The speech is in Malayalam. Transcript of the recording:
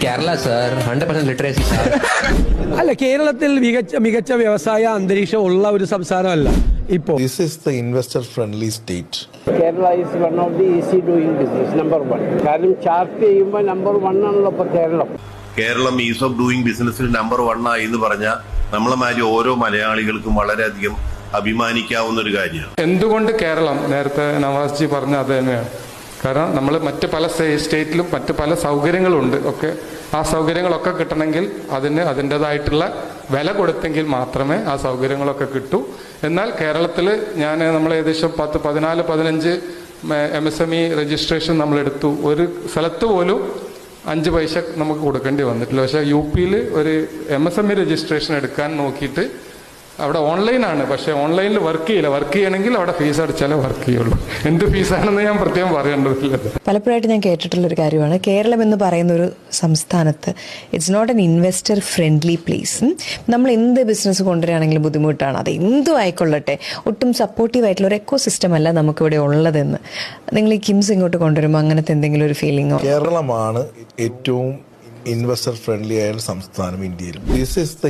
Kerala sir 100% literacy sir. അല്ല, കേരളത്തിൽ മികച്ച വ്യവസായ അന്തരീക്ഷം ഉള്ള ഒരു സംസ്ഥാനമല്ല ഇപ്പോൾ. This is the investor friendly state. Kerala is one of the easy doing business, number one. കാരണം ചാർട്ട് ചെയ്യുമ്പോൾ നമ്പർ 1 ആണല്ലോ ഇപ്പൊ Kerala. Kerala ease of doing ബിസിനസ്സിൽ നമ്പർ 1 ആയി എന്ന് പറഞ്ഞാൽ നമ്മളെ മാതിരി ഓരോ മലയാളികൾക്കും വളരെയധികം അഭിമാനിക്കാവുന്ന ഒരു കാര്യമാണ്. എന്തുകൊണ്ട് കേരളം? നേരത്തെ നവാസ് ജി പറഞ്ഞ അത് തന്നെയാണ്. കാരണം നമ്മൾ മറ്റ് പല സ്റ്റേറ്റിലും മറ്റ് പല സൗകര്യങ്ങളുണ്ട് ഒക്കെ. ആ സൗകര്യങ്ങളൊക്കെ കിട്ടണമെങ്കിൽ അതിൻ്റെതായിട്ടുള്ള വില കൊടുത്തെങ്കിൽ മാത്രമേ ആ സൗകര്യങ്ങളൊക്കെ കിട്ടൂ. എന്നാൽ കേരളത്തിൽ നമ്മൾ ഏകദേശം 14-15 MSME രജിസ്ട്രേഷൻ നമ്മളെടുത്തു. ഒരു സ്ഥലത്ത് പോലും 5 പൈസ നമുക്ക് കൊടുക്കേണ്ടി വന്നിട്ടില്ല. പക്ഷേ UP-യിൽ ഒരു MSME രജിസ്ട്രേഷൻ എടുക്കാൻ നോക്കിയിട്ട് അവിടെ ഓൺലൈനാണ്, പക്ഷേ ഓൺലൈനിൽ വർക്ക് ചെയ്യില്ല. വർക്ക് ചെയ്യണമെങ്കിൽ അവിടെ ഫീസ് അടിച്ചാലേ വർക്ക് ചെയ്യുള്ളൂ. എന്ത് ഫീസാണെന്ന് ഞാൻ പ്രത്യേകം പറയേണ്ടതില്ല. പലപ്പോഴായിട്ട് ഞാൻ കേട്ടിട്ടുള്ളൊരു കാര്യമാണ്, കേരളം എന്ന് പറയുന്ന ഒരു സംസ്ഥാനത്ത് it's not an investor friendly place. നമ്മൾ എന്ത് ബിസിനസ് കൊണ്ടുവരികയാണെങ്കിലും ബുദ്ധിമുട്ടാണ്. അത് എന്തും ആയിക്കൊള്ളട്ടെ, ഒട്ടും സപ്പോർട്ടീവ് ആയിട്ടുള്ള ഒരു എക്കോ സിസ്റ്റം അല്ല നമുക്കിവിടെ ഉള്ളതെന്ന്. നിങ്ങൾ ഈ കിംസ് ഇങ്ങോട്ട് കൊണ്ടുവരുമ്പോൾ അങ്ങനത്തെ എന്തെങ്കിലും ഒരു ഫീലിംഗോ? കേരളമാണ് ഏറ്റവും ഇൻവെസ്റ്റർ ഫ്രണ്ട്ലി ആയ സംസ്ഥാനം ഇന്ത്യയിൽ. This is the